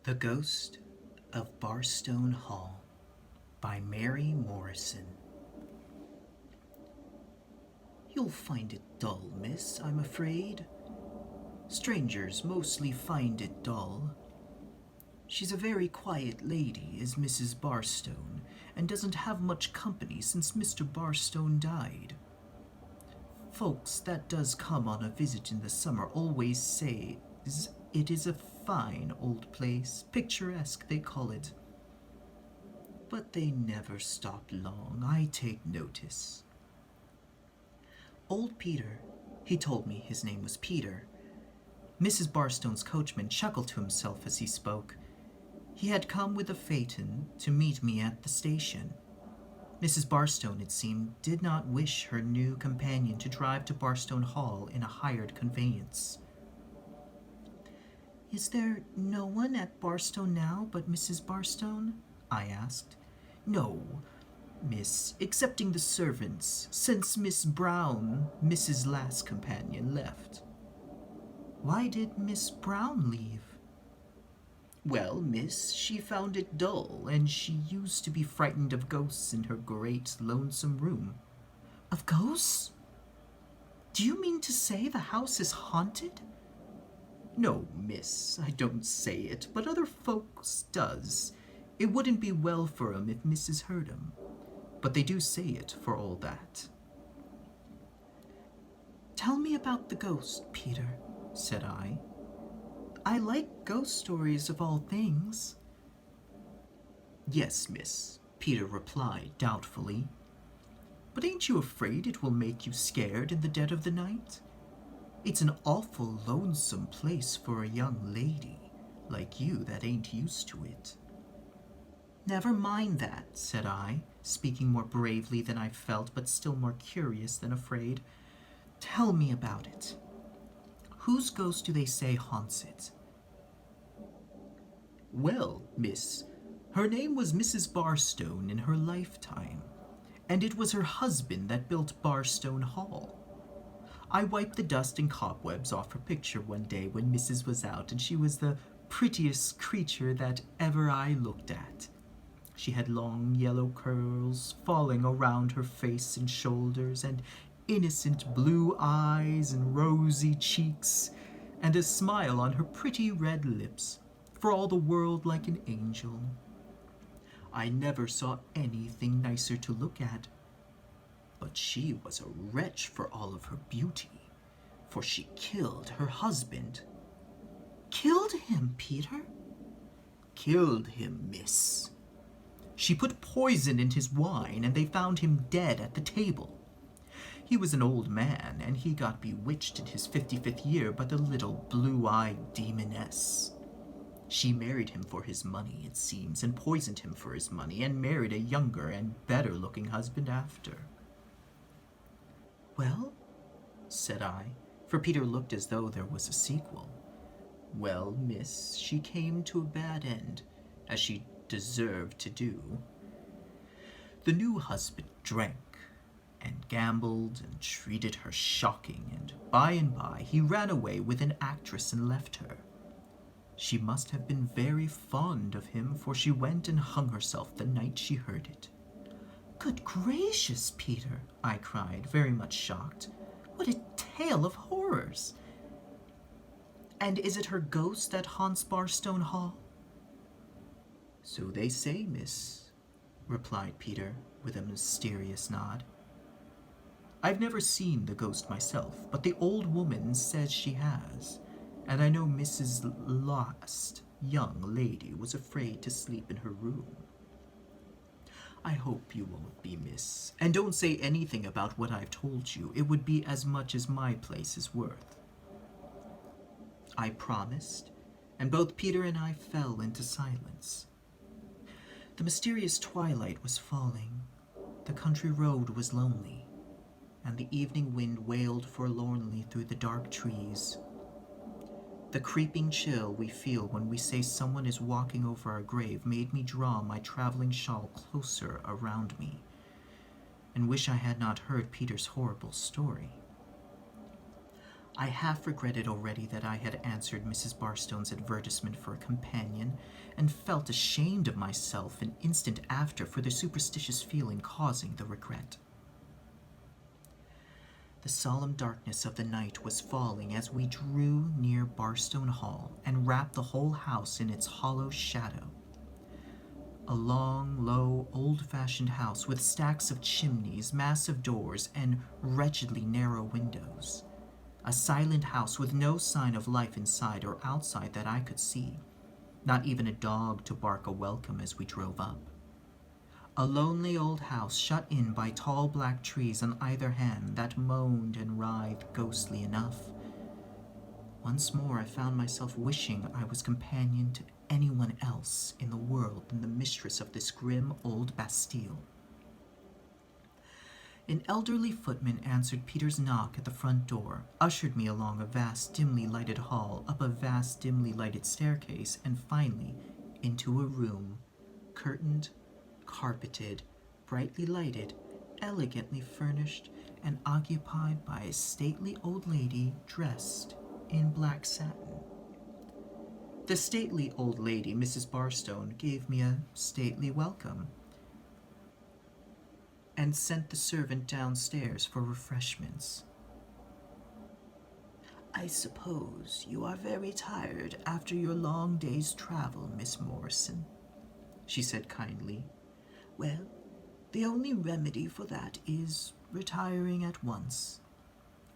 The Ghost of Barstone Hall by Mary Morrison. You'll find it dull, miss, I'm afraid. Strangers mostly find it dull. She's a very quiet lady, is Mrs. Barstone, and doesn't have much company since Mr. Barstone died. Folks that does come on a visit in the summer always say it is a fine old place, picturesque they call it. But they never stop long, I take notice. Old Peter, he told me his name was Peter. Mrs. Barstone's coachman chuckled to himself as he spoke. He had come with a phaeton to meet me at the station. Mrs. Barstone, it seemed, did not wish her new companion to drive to Barstone Hall in a hired conveyance. "Is there no one at Barstone now but Mrs. Barstone?" I asked. "No, miss, excepting the servants, since Miss Brown, Mrs. last companion, left." "Why did Miss Brown leave?" "Well, miss, she found it dull, and she used to be frightened of ghosts in her great lonesome room." "Of ghosts? Do you mean to say the house is haunted?" "No, miss, I don't say it, but other folks does. It wouldn't be well for 'em if missus heard 'em. But they do say it for all that." "Tell me about the ghost, Peter," said I. "I like ghost stories of all things." "Yes, miss," Peter replied doubtfully. "But ain't you afraid it will make you scared in the dead of the night? It's an awful lonesome place for a young lady like you that ain't used to it." "Never mind that," said I, speaking more bravely than I felt, but still more curious than afraid. "Tell me about it. Whose ghost do they say haunts it?" "Well, miss, her name was Mrs. Barstone in her lifetime, and it was her husband that built Barstone Hall. I wiped the dust and cobwebs off her picture one day when missus was out, and she was the prettiest creature that ever I looked at. She had long yellow curls falling around her face and shoulders, and innocent blue eyes and rosy cheeks, and a smile on her pretty red lips, for all the world like an angel. I never saw anything nicer to look at. But she was a wretch for all of her beauty, for she killed her husband." "Killed him, Peter?" "Killed him, miss. She put poison in his wine, and they found him dead at the table. He was an old man, and he got bewitched in his 55th year by the little blue-eyed demoness. She married him for his money, it seems, and poisoned him for his money, and married a younger and better-looking husband after." "Well?" said I, for Peter looked as though there was a sequel. "Well, miss, she came to a bad end, as she deserved to do. The new husband drank and gambled and treated her shocking, and by he ran away with an actress and left her. She must have been very fond of him, for she went and hung herself the night she heard it." "Good gracious, Peter," I cried, very much shocked. "What a tale of horrors! And is it her ghost that haunts Barstone Hall?" "So they say, miss," replied Peter with a mysterious nod. "I've never seen the ghost myself, but the old woman says she has, and I know Mrs. Last young lady was afraid to sleep in her room. I hope you won't be, miss, and don't say anything about what I've told you. It would be as much as my place is worth." I promised, and both Peter and I fell into silence. The mysterious twilight was falling, the country road was lonely, and the evening wind wailed forlornly through the dark trees. The creeping chill we feel when we say someone is walking over our grave made me draw my traveling shawl closer around me, and wish I had not heard Peter's horrible story. I half regretted already that I had answered Mrs. Barstone's advertisement for a companion, and felt ashamed of myself an instant after for the superstitious feeling causing the regret. The solemn darkness of the night was falling as we drew near Barstone Hall and wrapped the whole house in its hollow shadow. A long, low, old-fashioned house with stacks of chimneys, massive doors, and wretchedly narrow windows. A silent house with no sign of life inside or outside that I could see. Not even a dog to bark a welcome as we drove up. A lonely old house shut in by tall black trees on either hand that moaned and writhed ghostly enough. Once more I found myself wishing I was companion to anyone else in the world than the mistress of this grim old Bastille. An elderly footman answered Peter's knock at the front door, ushered me along a vast dimly lighted hall, up a vast dimly lighted staircase, and finally into a room, curtained, carpeted, brightly lighted, elegantly furnished, and occupied by a stately old lady dressed in black satin. The stately old lady, Mrs. Barstone, gave me a stately welcome, and sent the servant downstairs for refreshments. "I suppose you are very tired after your long day's travel, Miss Morrison," she said kindly. "Well, the only remedy for that is retiring at once.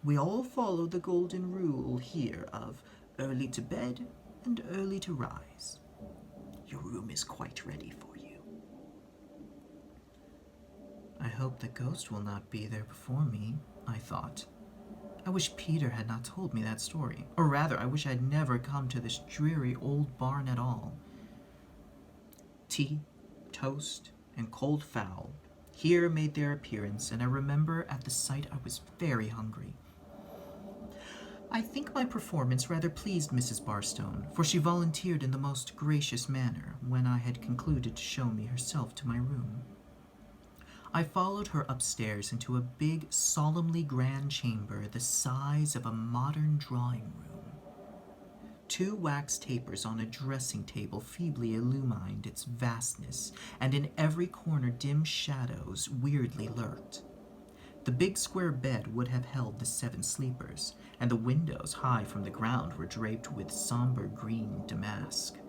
We all follow the golden rule here of early to bed and early to rise. Your room is quite ready for you." I hope the ghost will not be there before me, I thought. I wish Peter had not told me that story. Or rather, I wish I had never come to this dreary old barn at all. Tea, toast, and cold fowl here made their appearance, and I remember at the sight I was very hungry. I think my performance rather pleased Mrs. Barstone, for she volunteered in the most gracious manner when I had concluded to show me herself to my room. I followed her upstairs into a big, solemnly grand chamber the size of a modern drawing room. 2 wax tapers on a dressing table feebly illumined its vastness, and in every corner dim shadows weirdly lurked. The big square bed would have held the 7 sleepers, and the windows high from the ground were draped with somber green damask.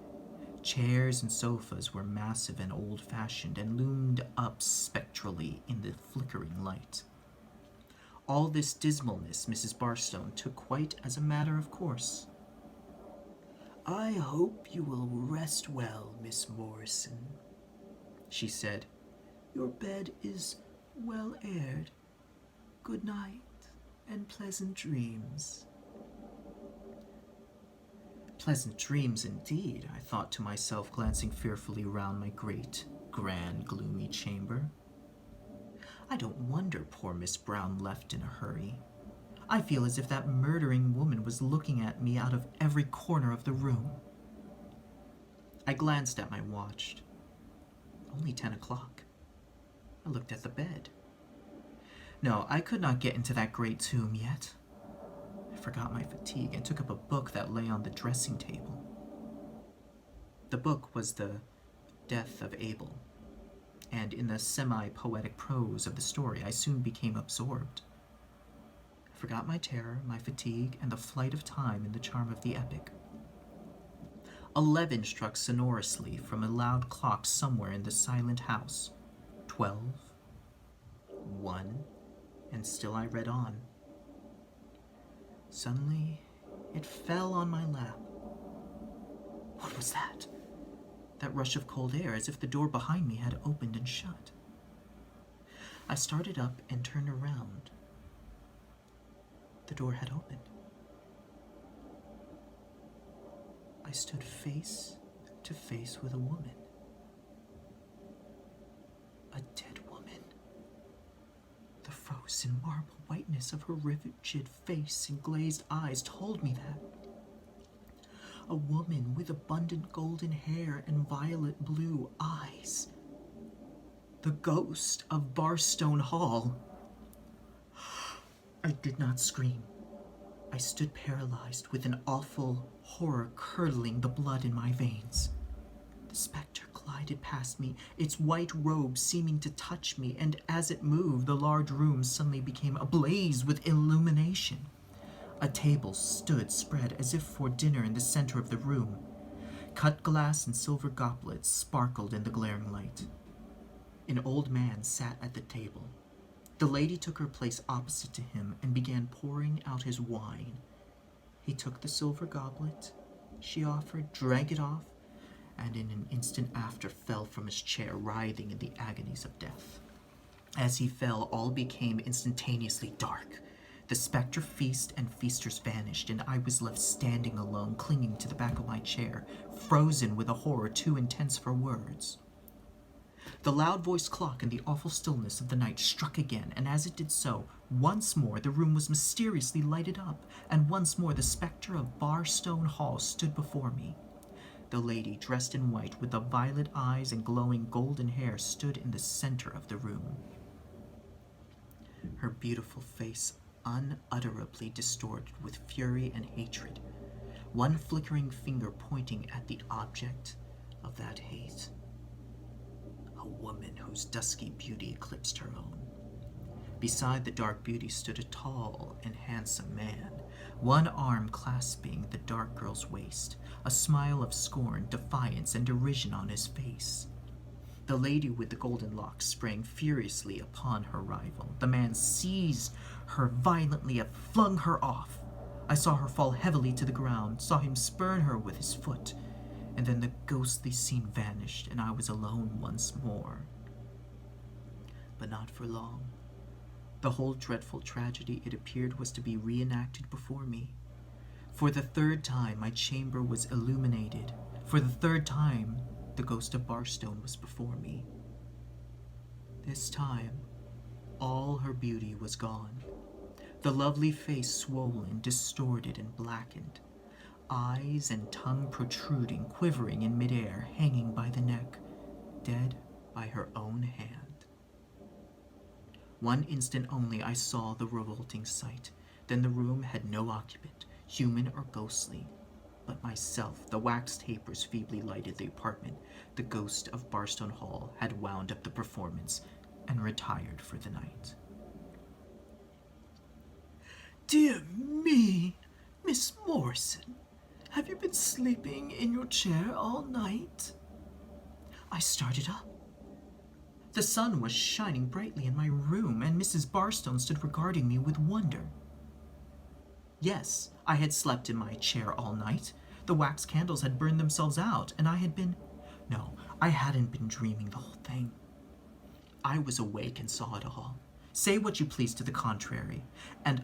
Chairs and sofas were massive and old-fashioned and loomed up spectrally in the flickering light. All this dismalness Mrs. Barstone took quite as a matter of course. "I hope you will rest well, Miss Morrison," she said. "Your bed is well aired. Good night and pleasant dreams." Pleasant dreams indeed, I thought to myself, glancing fearfully round my great, grand, gloomy chamber. I don't wonder poor Miss Brown left in a hurry. I feel as if that murdering woman was looking at me out of every corner of the room. I glanced at my watch. Only 10 o'clock. I looked at the bed. No, I could not get into that great tomb yet. I forgot my fatigue and took up a book that lay on the dressing table. The book was The Death of Abel, and in the semi-poetic prose of the story I soon became absorbed. I forgot my terror, my fatigue, and the flight of time in the charm of the epic. 11 struck sonorously from a loud clock somewhere in the silent house. 12, 1, and still I read on. Suddenly, it fell on my lap. What was that? That rush of cold air, as if the door behind me had opened and shut. I started up and turned around. The door had opened. I stood face to face with a woman. A dead woman. The frozen marble whiteness of her rigid face and glazed eyes told me that. A woman with abundant golden hair and violet blue eyes. The ghost of Barstone Hall. I did not scream. I stood paralyzed with an awful horror curdling the blood in my veins. The spectre glided past me, its white robe seeming to touch me, and as it moved, the large room suddenly became ablaze with illumination. A table stood spread as if for dinner in the center of the room. Cut glass and silver goblets sparkled in the glaring light. An old man sat at the table. The lady took her place opposite to him and began pouring out his wine. He took the silver goblet she offered, drank it off, and in an instant after fell from his chair, writhing in the agonies of death. As he fell, all became instantaneously dark. The spectre feast and feasters vanished, and I was left standing alone, clinging to the back of my chair, frozen with a horror too intense for words. The loud-voiced clock in the awful stillness of the night struck again, and as it did so, once more the room was mysteriously lighted up, and once more the spectre of Barstone Hall stood before me. The lady, dressed in white, with the violet eyes and glowing golden hair, stood in the center of the room. Her beautiful face unutterably distorted with fury and hatred, one flickering finger pointing at the object of that hate. A woman whose dusky beauty eclipsed her own. Beside the dark beauty stood a tall and handsome man, one arm clasping the dark girl's waist, a smile of scorn, defiance, and derision on his face. The lady with the golden locks sprang furiously upon her rival. The man seized her violently and flung her off. I saw her fall heavily to the ground, saw him spurn her with his foot, and then the ghostly scene vanished, and I was alone once more. But not for long. The whole dreadful tragedy, it appeared, was to be reenacted before me. For the third time, my chamber was illuminated. For the third time, the ghost of Barstone was before me. This time, all her beauty was gone. The lovely face swollen, distorted, and blackened. Eyes and tongue protruding, quivering in midair, hanging by the neck, dead by her own hand. One instant only I saw the revolting sight. Then the room had no occupant, human or ghostly, but myself. The wax tapers feebly lighted the apartment. The ghost of Barstone Hall had wound up the performance and retired for the night. Dear me, Miss Morrison, have you been sleeping in your chair all night? I started up. The sun was shining brightly in my room, and Mrs. Barstone stood regarding me with wonder. Yes, I had slept in my chair all night. The wax candles had burned themselves out, and I hadn't been dreaming the whole thing. I was awake and saw it all. Say what you please to the contrary, and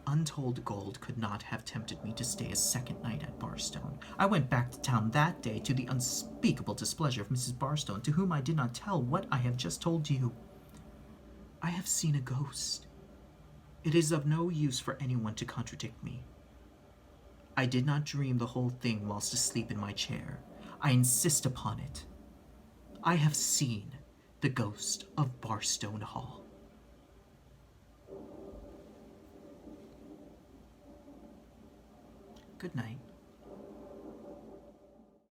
untold gold could not have tempted me to stay a second night at Barstone. I went back to town that day, to the unspeakable displeasure of Mrs. Barstone, to whom I did not tell what I have just told you. I have seen a ghost. It is of no use for anyone to contradict me. I did not dream the whole thing whilst asleep in my chair. I insist upon it. I have seen the ghost of Barstone Hall. Good night.